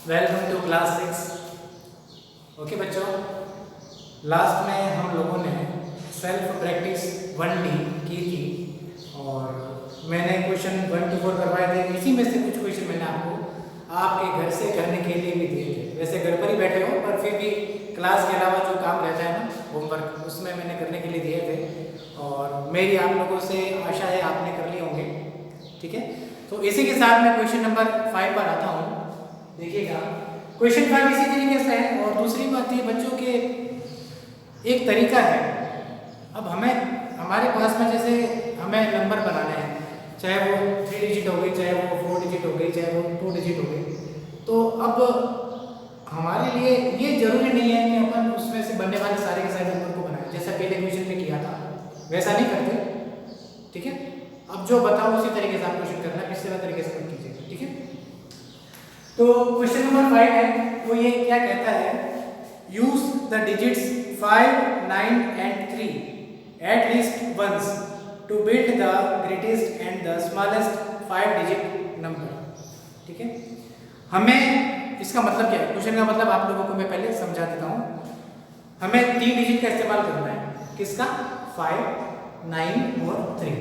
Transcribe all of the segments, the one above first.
Welcome to class 6। Okay बच्चों, last में हम लोगों ने सेल्फ प्रैक्टिस 1D की थी और मैंने क्वेश्चन 1 to 4 करवाए थे। इसी में से कुछ क्वेश्चन मैंने आपको आपके घर से करने के लिए भी दिए थे। वैसे घर पर ही बैठे हो पर फिर भी क्लास के अलावा जो काम रहता है ना होमवर्क, उसमें मैंने करने के लिए दिए थे और मेरी आप लोगों से आशा है आपने कर लिए होंगे। ठीक है, तो इसी के साथ मैं क्वेश्चन नंबर 5 पर आता हूँ। देखिएगा, क्वेश्चन 5 इसी तरीके से है और दूसरी बात ये बच्चों के एक तरीका है। अब हमें हमारे पास में जैसे हमें नंबर बनाने हैं, चाहे वो 3 डिजिट हो गई, चाहे वो 4 डिजिट हो गई, चाहे वो 2 डिजिट हो गई, तो अब हमारे लिए ये जरूरी नहीं है कि अपन उसमें से बनने वाले सारे के सारे नंबर को बनाएं जैसा पहले क्वेश्चन में किया था, वैसा नहीं करते। ठीक है, अब जो बताओ उसी तरीके से आप क्वेश्चन करना, पिछले वाले तरीके से मत कीजिएगा। ठीक है, तो क्वेश्चन नंबर 5 है, वो ये क्या कहता है, use the digits 5, 9 and 3 at least once to build the greatest and the smallest 5 digit number. ठीक है, हमें इसका मतलब क्या है, क्वेश्चन का मतलब आप लोगों को मैं पहले समझा देता हूँ। हमें 3 डिजिट का इस्तेमाल करना है, किसका, 5, 9 और 3।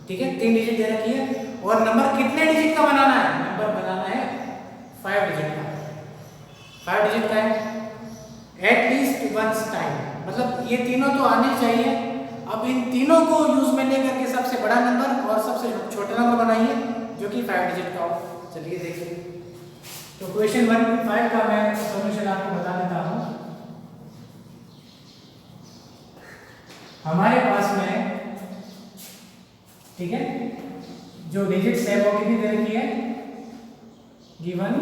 ठीक है, 3 डिजिट दे रखी है और नंबर कितने डिजिट का बनाना है, नंबर बनाना है 5 डिजिट का। 5 डिजिट का है, एट लीस्ट वंस टाइम, मतलब ये तीनों तो आने चाहिए। अब इन तीनों को यूज में लेकर के सबसे बड़ा नंबर और सबसे छोटा नंबर बनाइए जो कि 5 डिजिट का हो। चलिए देखिए, तो क्वेश्चन 1.5 का मैं सॉल्यूशन आपको बता देता हूँ। हमारे पास में, ठीक है, जो डिजिट्स है वो कितनी दे रखी है, गिवन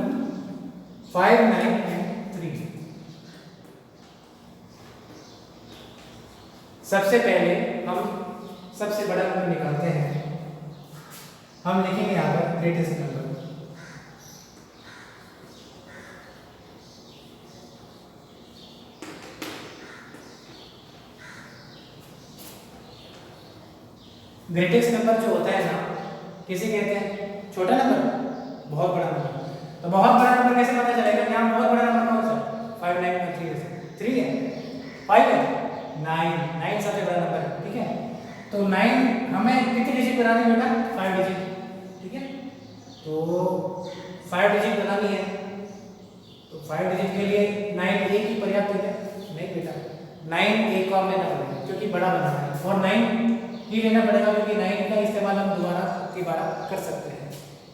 5, 9 एंड 3। सबसे पहले हम सबसे बड़ा नंबर निकालते हैं। हम लिखेंगे यहाँ पर ग्रेटेस्ट नंबर। ग्रेटेस्ट नंबर जो होता है ना, किसे कहते हैं, छोटा नंबर, बहुत बड़ा नंबर। तो बहुत बड़ा नंबर कैसे पता चलेगा, यहाँ बहुत बड़ा नंबर कौन सा है, 5, 9 और 3 है। 3 है, 5 है, 9 सबसे बड़ा नंबर है। ठीक है, तो 9 हमें कितनी डिजिट बनानी है बेटा, 5 डिजिट। ठीक है, तो 5 डिजिट बनानी है, तो 5 डिजिट के लिए 9 एक ही पर्याप्त है, नहीं बेटा, 9 एक और लेना पड़ेगा क्योंकि बड़ा बनाना है, और 9 ही लेना पड़ेगा क्योंकि 9 का इस्तेमाल हम दोबारा कर सकते हैं।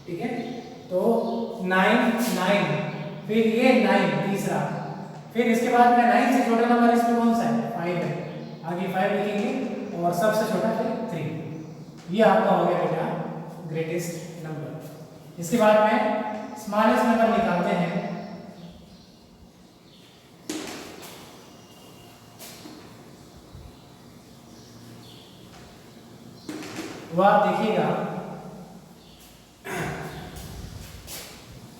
ठीक है, तो 9, फिर ये 9 तीसरा, फिर इसके बाद में 9 से छोटा नंबर इसमें कौन सा है, 5 है, आगे 5 लिखेंगे और सबसे छोटा फिर 3। ये आपका हो गया बेटा ग्रेटेस्ट नंबर। इसके बाद में स्मॉलेस्ट नंबर निकालते हैं। वो आप देखिएगा,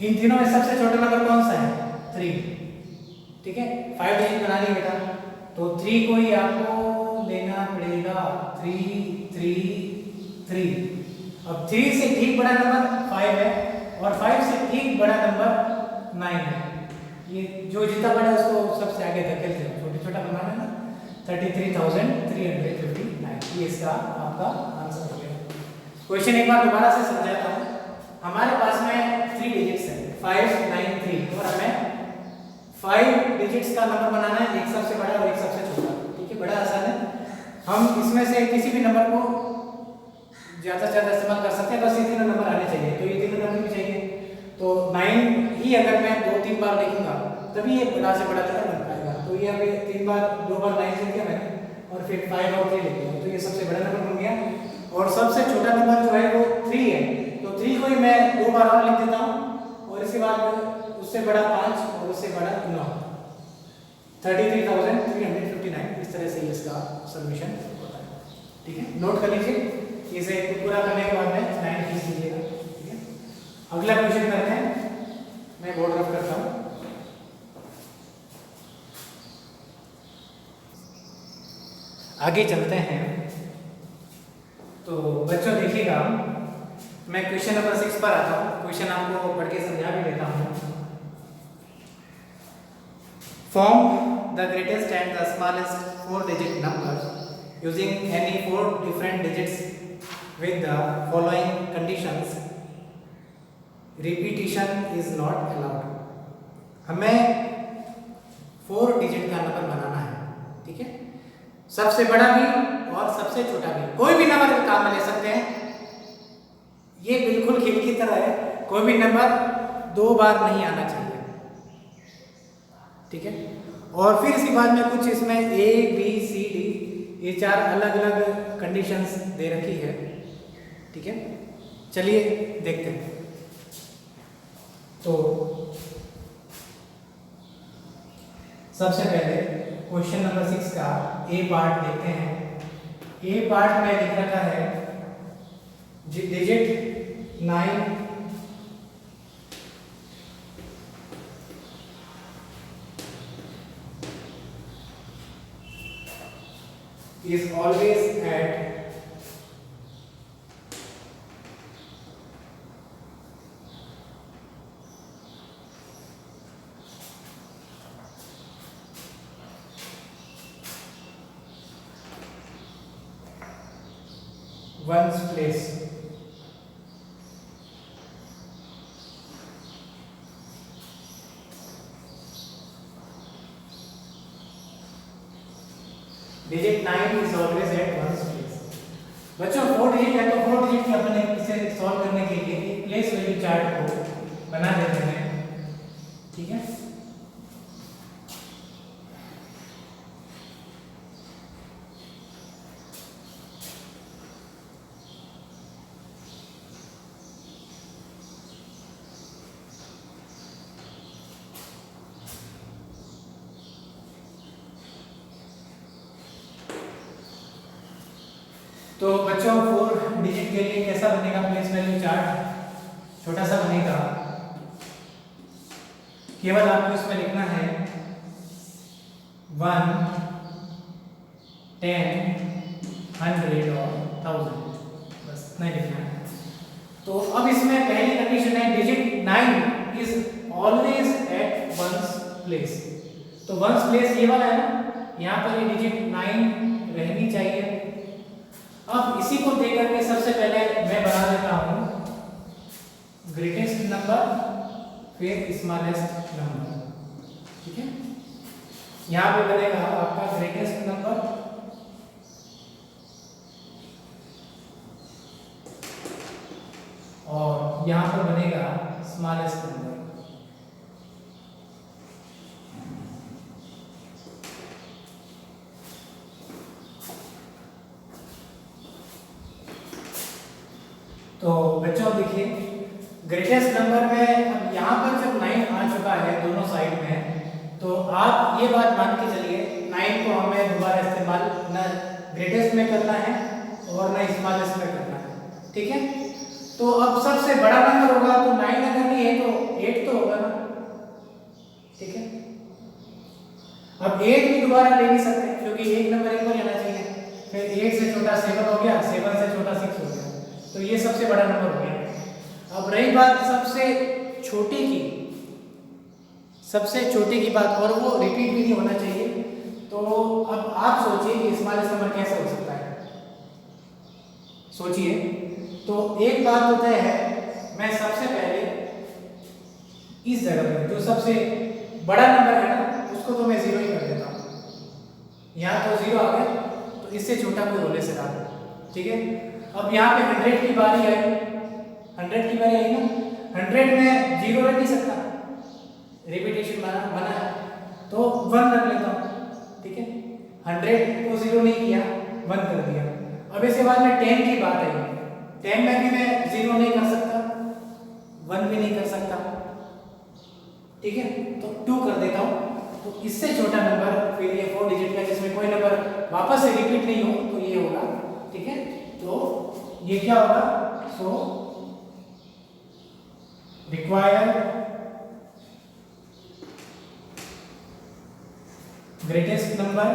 इन तीनों में सबसे छोटा नंबर कौन सा है, 3। ठीक है, 5 डिजिट बनानी है बेटा, तो 3 को ही आपको लेना पड़ेगा, 3। अब 3 से ठीक बड़ा नंबर 5 है और 5 से ठीक बड़ा नंबर 9 है। ये जो जितना बड़ा है उसको सबसे आगे धकेलते हैं, छोटा छोटा बनाना है ना। 33,359, ये इसका आपका आंसर हो गया। क्वेश्चन एक बार दोबारा से समझाता हूँ। हमारे पास में 3 डिजिट्स हैं, 5, 9, 3, और हमें 5 डिजिट्स का नंबर बनाना है, एक सबसे बड़ा और एक सबसे छोटा। ठीक है, बड़ा आसान है, हम इसमें से किसी भी नंबर को ज़्यादा से ज़्यादा इस्तेमाल कर सकते हैं, बस ये तीनों नंबर आने चाहिए। तो ये तीनों नंबर भी चाहिए, तो 9 ही अगर मैं 2-3 बार लिखूंगा तभी ये बड़ा से बड़ा नंबर बन पाएगा। तो ये अभी 2 बार 9 लिख दिया मैंने और फिर 5 और 3 लिख दिया, तो ये सबसे बड़ा नंबर बन गया। और सबसे छोटा नंबर जो है वो 3 है, तो 3 को ही मैं 2 बार और लिख देता हूँ और इसके बाद उससे बड़ा 5 और उससे बड़ा 9, 33,359। इस तरह से इसका सॉल्यूशन होता है। ठीक है, नोट कर लीजिए, इसे पूरा करने के बाद में 9 खींच लीजिएगा। ठीक है, अगला क्वेश्चन करते हैं, मैं बोर्ड रफ करता हूँ। आगे चलते हैं, तो बच्चों देखिएगा, मैं क्वेश्चन नंबर 6 पर आता हूँ। क्वेश्चन आपको पढ़ के समझा भी देता हूँ। Form the greatest and the smallest 4-digit number using any 4 different digits with the following conditions. Repetition is not allowed. हमें 4 डिजिट का नंबर बनाना है, ठीक है। सबसे बड़ा भी और सबसे छोटा भी, कोई भी नंबर काम में ले सकते हैं। ये बिल्कुल खेल की तरह है, कोई भी नंबर 2 बार नहीं आना चाहिए, ठीक है। और फिर इसके बाद में कुछ इसमें A, B, C, D ये 4 अलग अलग कंडीशंस दे रखी है, ठीक है। चलिए देखते हैं। तो सबसे पहले क्वेश्चन नंबर 6 का ए पार्ट देखते हैं। ए पार्ट में लिख रखा है digit 9 is always at one's place. Digit 9 is always at one's place. बच्चों 4 डिजिट है तो 4 डिजिट की अपने इसे सॉल्व करने के लिए प्लेस वैल्यू चार्ट को बना देते हैं, ठीक है। तो बच्चों 4 डिजिट के लिए कैसा बनेगा प्लेस वैल्यू चार्ट? छोटा सा बनेगा। केवल आपको इसमें लिखना है 1, 10, 100 और 1000, बस इतना ही लिखना है। तो अब इसमें पहली कंडीशन है digit 9 is always at ones place. तो वंस प्लेस ये वाला है ना, यहाँ पर ये डिजिट 9 रहनी चाहिए। अब इसी को देख करके सबसे पहले मैं बना देता हूं ग्रेटेस्ट नंबर फिर स्मॉलेस्ट नंबर, ठीक है। यहां पे बनेगा आपका ग्रेटेस्ट नंबर और यहां पर बनेगा स्मॉलेस्ट नंबर। तो बच्चों देखिए ग्रेटेस्ट नंबर में अब यहाँ पर जब 9 आ चुका है दोनों साइड में, तो आप ये बात मान के चलिए 9 को हमें दोबारा इस्तेमाल न ग्रेटेस्ट में करना है और न स्मॉलेस्ट में करना है, ठीक है। तो अब सबसे बड़ा नंबर होगा तो 9 अगर नहीं है तो 8 तो होगा ना, ठीक है। अब 8 भी दोबारा ले नहीं सकते क्योंकि एक नंबर एक पर आना चाहिए। फिर 8 से छोटा 7 हो गया, 7 से छोटा 6 हो गया, तो ये सबसे बड़ा नंबर हो गया। अब रही बात सबसे छोटे की बात, और वो रिपीट भी नहीं होना चाहिए। तो अब आप सोचिए कि स्मॉलेस्ट नंबर कैसे हो सकता है, सोचिए। तो एक बात होता है, मैं सबसे पहले इस जगह पर जो सबसे बड़ा नंबर है ना उसको तो मैं 0 ही कर देता हूँ। यहाँ तो 0 आ गया, तो इससे छोटा कोई होने से रहा, ठीक है। अब यहाँ पे 100 की बारी आई, 100 की बारी आई ना, 100 में 0 रख नहीं सकता, रिपीटेशन बना तो 1 रख लेता हूँ, ठीक है। 100 को 0 नहीं किया, 1 कर दिया। अब इसके बाद में 10 की बात आई, 10 में भी मैं 0 नहीं कर सकता, 1 भी नहीं कर सकता, ठीक है। तो 2 कर देता हूँ। तो इससे छोटा नंबर फिर ये 4 डिजिट का जिसमें कोई नंबर वापस से रिपीट नहीं हो तो ये होगा, ठीक है। तो ये क्या होगा? सो रिक्वायर ग्रेटेस्ट नंबर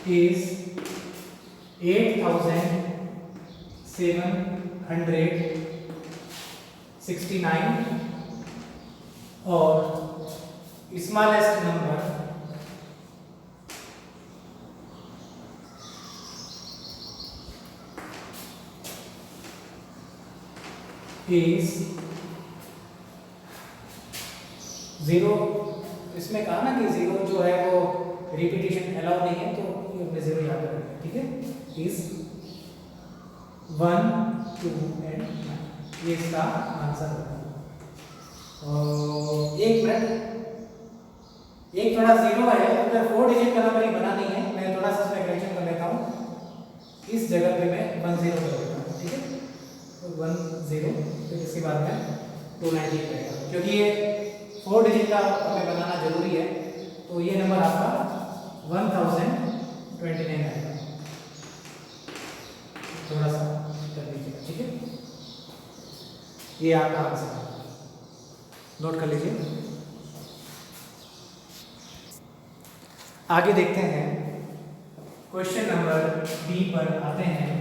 is 8700 169 और स्मॉलेस्ट नंबर इज 0। इसमें कहा ना कि 0 जो है वो रिपीटिशन अलाउ नहीं है, तो ये अपने 0 याद रखेंगे, ठीक है। इज 1 2 एंड 9, ये इसका आंसर होगा। एक मिनट, एक थोड़ा 0 है, अगर 4 डिजिट का नंबर ही बना नहीं है, मैं थोड़ा सा इसमें करेक्शन कर लेता हूँ। इस जगह पे मैं 10 कर देता हूँ, ठीक है। तो 10, फिर इसके बाद में 298 रहेगा, क्योंकि ये 4 डिजिट का हमें बनाना जरूरी है। तो ये नंबर आपका 1029 आएगा। थोड़ा सा कर लीजिएगा, ठीक है। ये आपका आंसर है, नोट कर लीजिए। आगे देखते हैं, क्वेश्चन नंबर बी पर आते हैं।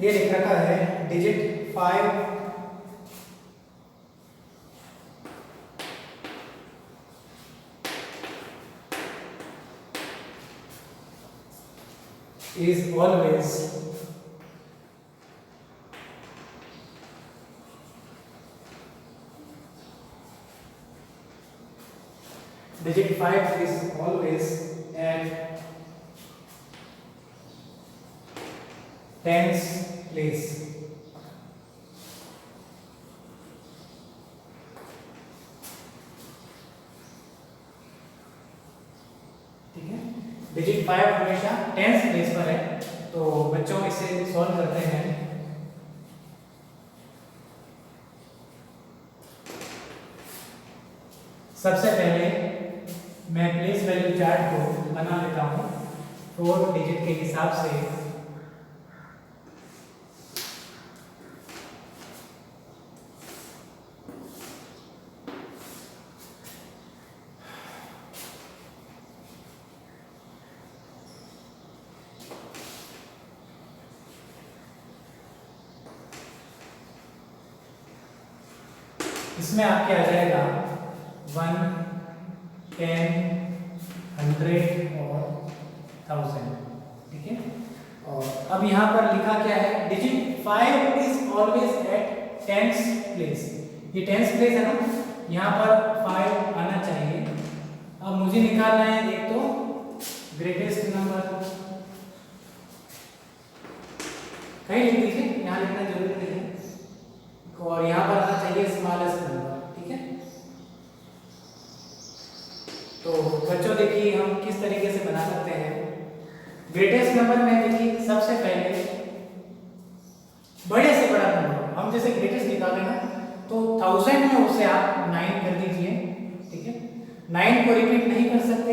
ये लिख रखा है digit 5 is always digit 5 is always at tens place। ठीक है, डिजिट 5 हमेशा टेंस प्लेस पर है। तो बच्चों इसे सॉल्व करते हैं। सबसे पहले मैं प्लेस वैल्यू चार्ट को बना लेता हूँ 4 डिजिट के हिसाब से। इसमें आपके आ जाएगा 1, 10, 100 और 1000, ठीक है। और अब यहाँ पर लिखा क्या है, digit 5 is always at tens place. ये टेंस प्लेस है ना, यहाँ पर 5 आना चाहिए। अब मुझे निकालना है एक तो ग्रेटेस्ट नंबर, कहीं लिख दीजिए, यहाँ लिखना जरूरी नहीं है। और यहाँ पर आना चाहिए स्मॉलेस्ट नंबर, ठीक है। तो बच्चों देखिए हम किस तरीके से बना सकते हैं। ग्रेटेस्ट नंबर में देखिए सबसे पहले बड़े से बड़ा नंबर, हम जैसे ग्रेटेस्ट निकाले ना, तो 1000 में उसे आप 9 कर दीजिए, ठीक है। 9 को रिपीट नहीं कर सकते।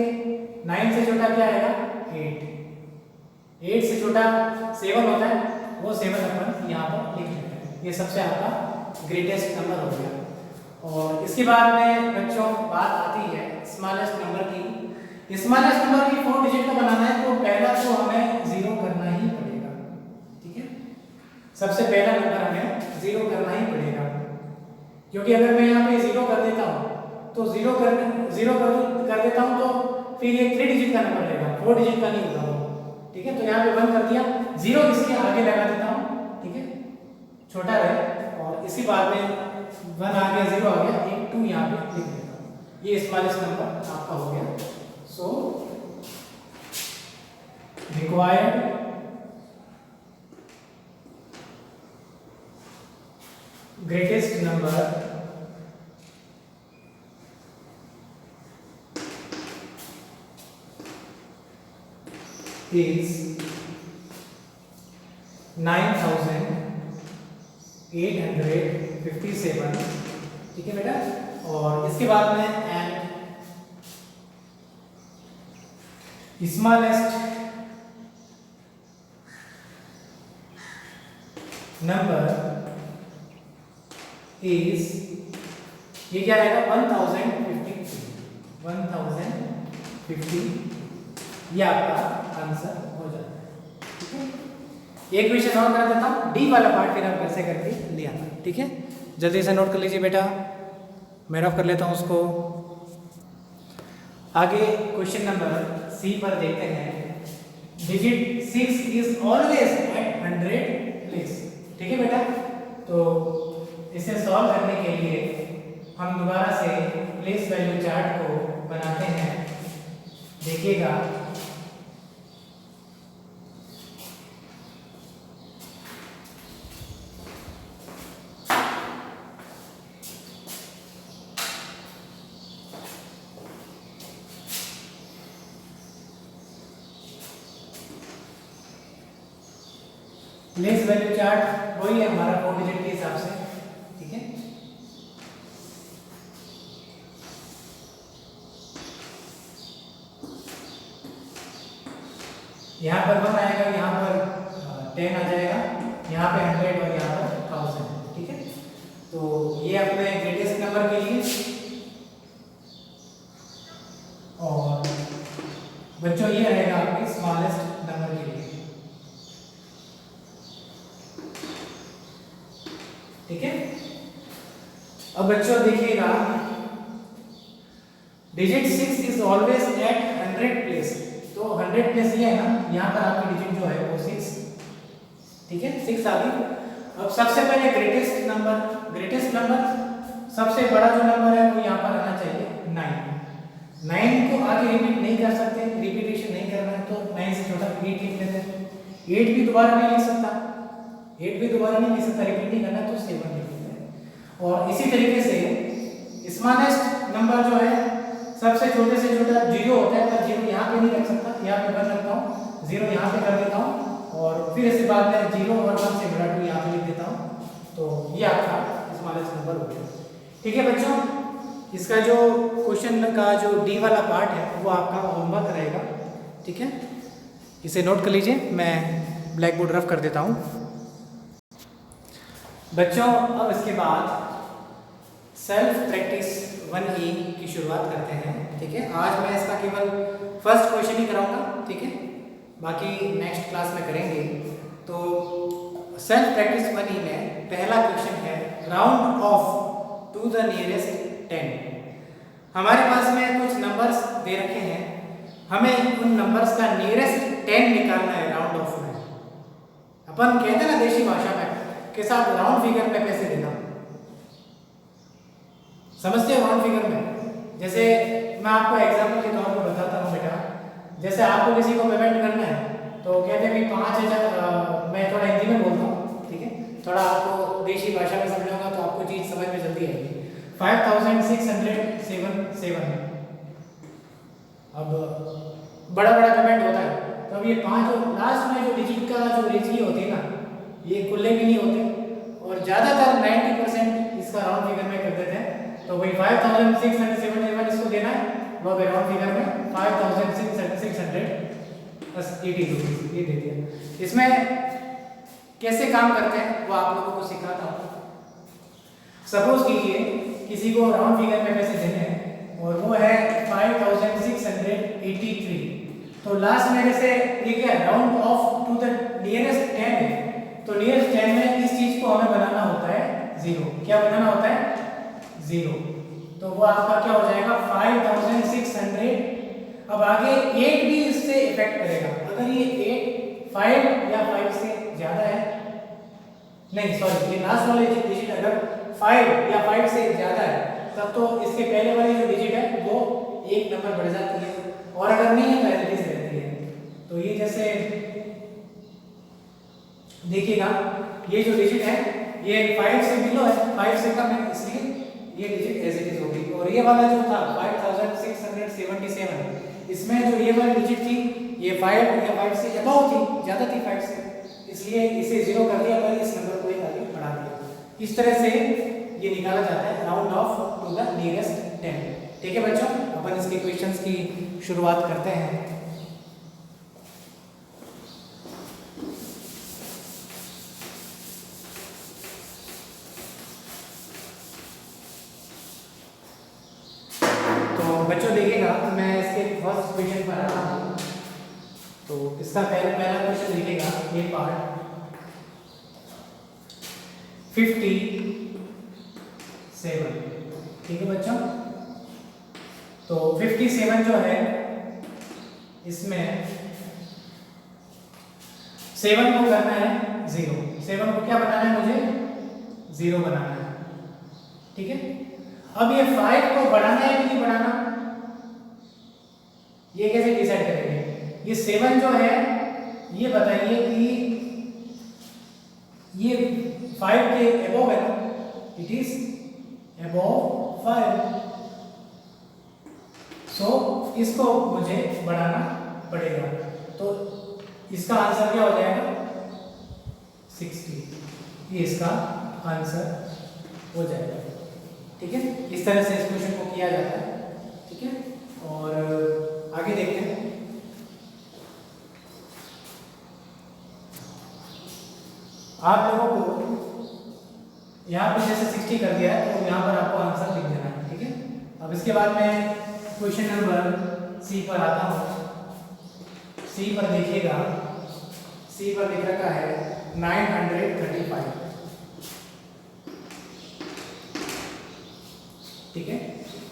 9 से छोटा क्या आएगा, 8। 8 से छोटा 7 होता है, वो 7 अपन यहाँ पर लिख लेते हैं। ये सबसे आपका ग्रेटेस्ट नंबर हो गया। और इसके बाद में बच्चों बात आती है स्मॉलेस्ट नंबर की। स्मॉलेस्ट नंबर की 4 डिजिट का बनाना है, तो पहला तो हमें 0 करना ही पड़ेगा, ठीक है। सबसे पहला नंबर हमें 0 करना ही पड़ेगा, क्योंकि अगर मैं यहाँ पे 0 कर देता हूँ तो 0 कर देता हूँ तो फिर ये 3 डिजिट का नंबर रहेगा, 4 डिजिट का नहीं होगा वो, ठीक है। तो यहाँ पे 1 कर दिया, 0 इसके आगे लगा देता हूँ, ठीक है, छोटा रहे। और इसी बाद में 1 आ गया, 0 आ गया, 1 2 यहाँ पे लिख देता हूँ। ये स्मॉलेस्ट नंबर आपका हो गया। So required greatest number is 9857, ठीक है बेटा। और इसके बाद में एंड स्मॉलेस्ट नंबर इज, ये क्या रहेगा, 1050, ये आपका आंसर हो जाता है, ठीक है। एक क्वेश्चन और कर देता हूँ, डी वाला पार्ट फिर आप कैसे करके ले आना, ठीक है। जल्दी से नोट कर लीजिए बेटा, मैं ऑफ कर लेता हूँ उसको। आगे क्वेश्चन नंबर सी पर देखते हैं, digit 6 is always at 100 place, ठीक है बेटा। तो इसे सॉल्व करने के लिए हम दोबारा से प्लेस वैल्यू चार्ट को बनाते हैं। देखिएगा, प्लेस वैल्यू चार्ट वही है हमारा 4 डिजिट के हिसाब से, ठीक है। यहाँ पर 1 आएगा, यहाँ पर 10 आ जाएगा, यहाँ पे 100 और यहाँ पर 1000, ठीक है। तो ये अपने ग्रेटेस्ट नंबर के लिए, और बच्चों ये रहेगा आपके स्मॉलेस्ट नंबर के लिए, ठीक है। अब बच्चों देखिएगा, digit 6 is always at 100 place, तो 100 प्लेस ये है ना, यहाँ पर आपकी डिजिट जो है वो 6, ठीक है, 6 आ गई। अब सबसे पहले ग्रेटेस्ट नंबर सबसे बड़ा जो नंबर है वो यहाँ पर आना चाहिए 9 को आगे रिपीट नहीं कर सकते, रिपीटेशन नहीं करना है, तो 9 से छोटा 8 लिख लेते हैं। 8 भी दोबारा नहीं लिख सकता, रिपीट नहीं करना, तो 7 लिख लेते हैं। और इसी तरीके से स्मॉलेस्ट नंबर जो है सबसे छोटे से छोटा 0 होता है, पर 0 यहाँ पे नहीं रख सकता, यहाँ पे 1 रखता हूँ, 0 यहाँ पे कर देता हूँ, और फिर इसके बाद में 0 और 1 से बड़ा 2 यहाँ पे लिख देता हूँ। तो ये आपका स्मॉलेस्ट नंबर हो गया, ठीक है बच्चों। इसका जो क्वेश्चन का जो डी वाला पार्ट है वो आपका होमवर्क रहेगा, ठीक है। इसे नोट कर लीजिए, मैं ब्लैक बोर्ड रफ कर देता हूँ बच्चों। अब इसके बाद सेल्फ प्रैक्टिस 1E की शुरुआत करते हैं, ठीक है। आज मैं इसका केवल फर्स्ट क्वेश्चन ही कराऊंगा, ठीक है, बाकी नेक्स्ट क्लास में करेंगे। तो सेल्फ प्रैक्टिस 1E में पहला क्वेश्चन है, round off to the nearest 10। हमारे पास में कुछ नंबर्स दे रखे हैं, हमें उन नंबर्स का नियरेस्ट 10 निकालना है राउंड ऑफ में। अपन कहते हैं ना देशी भाषा में के साथ राउंड फिगर में पैसे देना, समझते हो राउंड फिगर में। जैसे मैं आपको एग्जांपल के तौर पर बताता हूँ बेटा, जैसे आपको किसी को पेमेंट करना है तो कहते हैं भाई 5000, मैं थोड़ा हिंदी में बोलता हूँ, ठीक है, थोड़ा आपको देशी भाषा में समझ होगा तो आपको चीज़ समझ में जल्दी आएगी। 5677। अब बड़ा पेमेंट होता है, तो अब ये 5 लास्ट में जो डिजिट का जो रेशियो होती है ना, ये खुले भी नहीं होते, और ज़्यादातर 90% इसका राउंड फिगर में कर देते हैं। तो भाई 5677 इसको देना है, वो राउंड फिगर में 5682 ये दे दिया। इसमें कैसे काम करते हैं वो आप लोगों को सिखाता हूँ। सपोज कीजिए किसी को राउंड फिगर में पैसे देने हैं और वो है 5683, तो लास्ट में जैसे ये क्या round off to the nearest 10 है, तो नियरेस्ट 10 में इस चीज को हमें बनाना होता है 0। क्या बनाना होता है? 0। तो वो आपका क्या हो जाएगा 5600। अब आगे 8 भी इससे इफेक्ट करेगा। अगर ये 8 5 या 5 से ज्यादा है, नहीं सॉरी, ये लास्ट वाले डिजिट अगर 5 या 5 से ज्यादा है तब तो इसके पहले वाली जो डिजिट है वो एक नंबर बढ़ जाती है, और अगर नहीं है तो एज इट इज रहती है। तो ये जैसे देखिएगा ये जो डिजिट है ये 5 से बिलो है, 5 से कम है, इसलिए ये डिजिट एज इट इज होगी। और ये वाला जो था 5677, इसमें जो ये वाली डिजिट थी ये 5 या 5 से अबव थी, ज्यादा थी 5 से, इसलिए इसे 0 कर दिया और इस नंबर को एक आगे बढ़ा दिया। इस तरह से ये निकाला जाता है round off to the nearest 10। ठीक है बच्चों, अपन इसके क्वेश्चंस की शुरुआत करते हैं। तो बच्चों देखिएगा मैं इसके फर्स्ट क्वेश्चन पर आता हूँ। तो इसका पहला क्वेश्चन देखिएगा ये पार्ट, 57। ठीक है बच्चों, तो 57 जो है इसमें 7 को करना है 0, 7 को क्या बनाना है मुझे 0 बनाना है। ठीक है, अब ये 5 को बढ़ाना है कि नहीं बढ़ाना, ये कैसे डिसाइड करेंगे। ये 7 जो है ये बताइए कि ये 5 के अबव है ना, इट इज अबव 5, सो इसको मुझे बढ़ाना पड़ेगा। तो इसका आंसर क्या हो जाएगा 60, ये इसका आंसर हो जाएगा। ठीक है, इस तरह से इस क्वेश्चन को किया जाता है। ठीक है, और आगे देखते हैं। आप लोगों को यहाँ पे जैसे 60 कर दिया है तो यहाँ पर आपको आंसर लिख देना है। ठीक है, अब इसके बाद मैं क्वेश्चन नंबर सी पर आता हूँ। सी पर देखिएगा, सी पर लिख रखा है 935। ठीक है,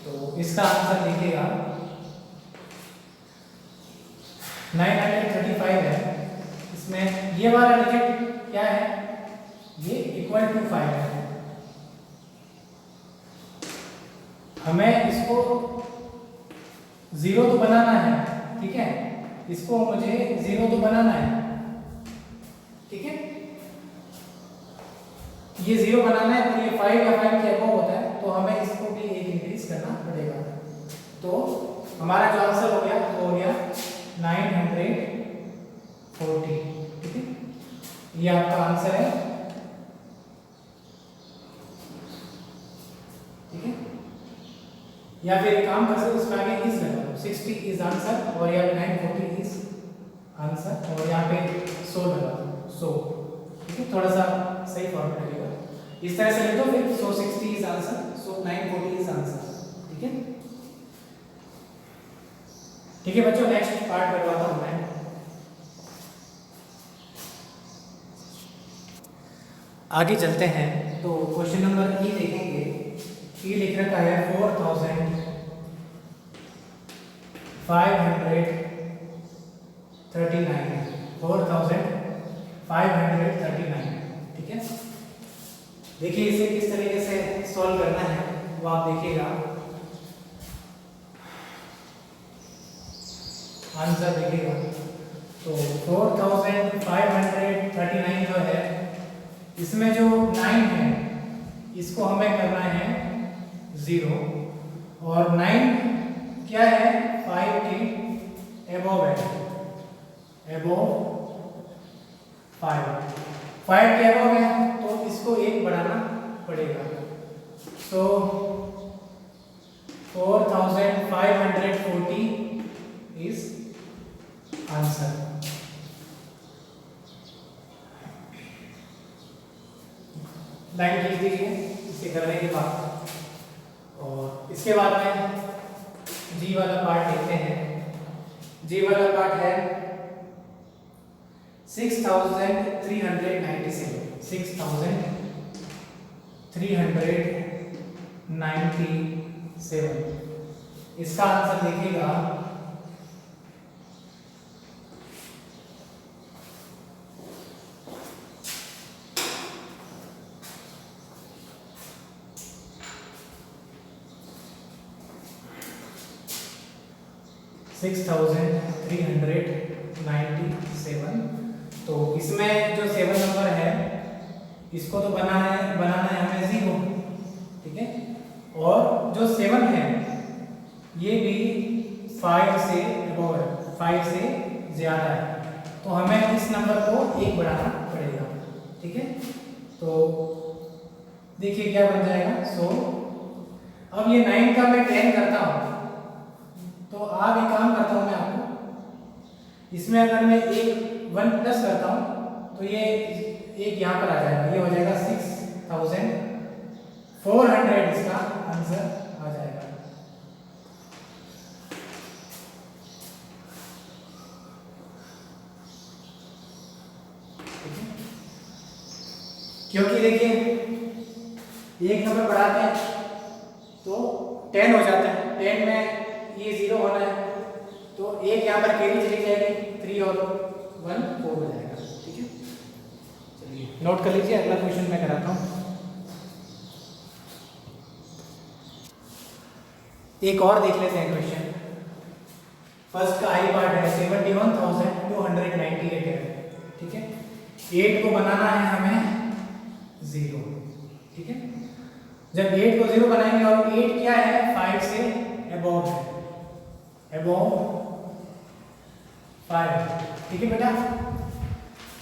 तो इसका आंसर देखिएगा 935 है। इसमें ये वाला डिजिट क्या है, ये इक्वल टू 5 है। हमें इसको 0 तो बनाना है। ठीक है, इसको मुझे 0 तो बनाना है। ठीक है, ये 0 बनाना है, तो ये 5 या 5 के अबव होता है, तो हमें इसको भी एक इंक्रीज करना पड़ेगा। तो हमारा जो आंसर हो गया वो हो गया 940। ठीक है, ये आपका आंसर है। ठीक है, या फिर एक काम कर सकते हो, इसमें आगे इज लगा दो, 60 इज आंसर, और यहाँ पे 940 इज आंसर, और यहाँ पे 100 लगा दो 100। ठीक है, थोड़ा सा सही फॉर्मेट लगेगा, इस तरह से लिख दो फिर 160 इज आंसर, 940 इज आंसर। ठीक है, ठीक है बच्चों, नेक्स्ट पार्ट करवाता हूं मैं। आगे चलते हैं, तो क्वेश्चन नंबर ई देखेंगे। ई लिख रखा है 4539। ठीक है, देखिए इसे किस तरीके से सॉल्व करना है वो आप देखिएगा। आंसर देखिएगा, तो 4539 जो है, इसमें जो 9 है इसको हमें करना है 0, और 9 क्या है 5 के अबव है, अबव 5 के अबव है, तो इसको 1 बढ़ाना पड़ेगा। सो 4540 इज आंसर। लाइन खींच दीजिए इसे करने के बाद, और इसके बाद में जी वाला पार्ट देखते हैं। जी वाला पार्ट है 6397। इसका आंसर देखिएगा 6397। तो इसमें जो 7 नंबर है इसको तो बनाना है हमें 0। ठीक है, और जो 7 है ये भी 5 से अबव है, 5 से ज्यादा है, तो हमें इस नंबर को 1 बढ़ाना पड़ेगा। ठीक है, तो देखिए क्या बन जाएगा। सो अब ये 9 का मैं 10 करता हूँ, तो आप एक काम करता हूँ मैं आपको, इसमें अगर मैं 1 प्लस करता हूँ तो ये एक यहाँ पर आ जाएगा, ये हो जाएगा 6400, इसका आंसर आ जाएगा। क्योंकि देखिए एक नंबर बढ़ाते हैं तो 10 हो जाता है, 10 में ये 0 होना है तो एक यहाँ पर कैरी चली जाएगी, 3 और 1 4 हो जाएगा। ठीक है, चलिए नोट कर लीजिए, अगला क्वेश्चन मैं कराता हूँ। एक और देख लेते हैं क्वेश्चन। फर्स्ट का आई पार्ट है 71,298 है। ठीक है, 8 को बनाना है हमें 0। ठीक है, जब 8 को 0 बनाएंगे और 8 क्या है 5 से अबव है, अबव 5। ठीक है बेटा,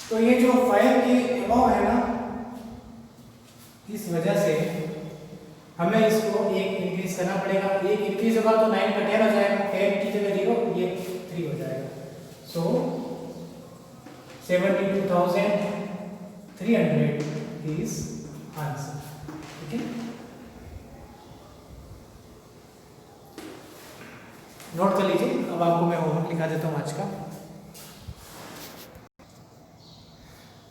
तो ये जो 5 के अबव है ना, इस वजह से हमें इसको एक इंक्रीज करना पड़ेगा। एक इंक्रीज होगा तो 9 का 10 हो जाएगा, 10 की जगह 0, ये 3 हो जाएगा। सो 72,300 इज आंसर। ठीक है, नोट कर लीजिए। अब आपको मैं होमवर्क लिखा देता हूँ आज का।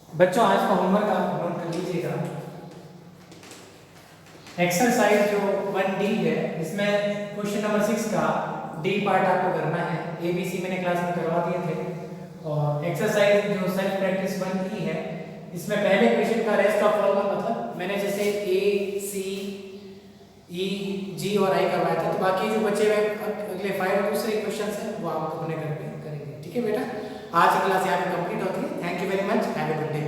बच्चों आज का होमवर्क आप नोट कर लीजिएगा। एक्सरसाइज जो 1D है, इसमें क्वेश्चन नंबर 6 का डी पार्ट आपको करना है। ABC मैंने क्लास में करवा दिए थे। और एक्सरसाइज जो सेल्फ प्रैक्टिस 1E है, इसमें पहले क्वेश्चन का रेस्ट ऑफ ऑल का मतलब मैंने जैसे A, C, E, G और I करवाया था, तो बाकी जो बचे हुए अगले 5 दूसरे क्वेश्चन हैं वो आप अपने घर पे करेंगे। ठीक है बेटा, आज की क्लास यहाँ पे कंप्लीट होती है। Thank you very much, have a good day.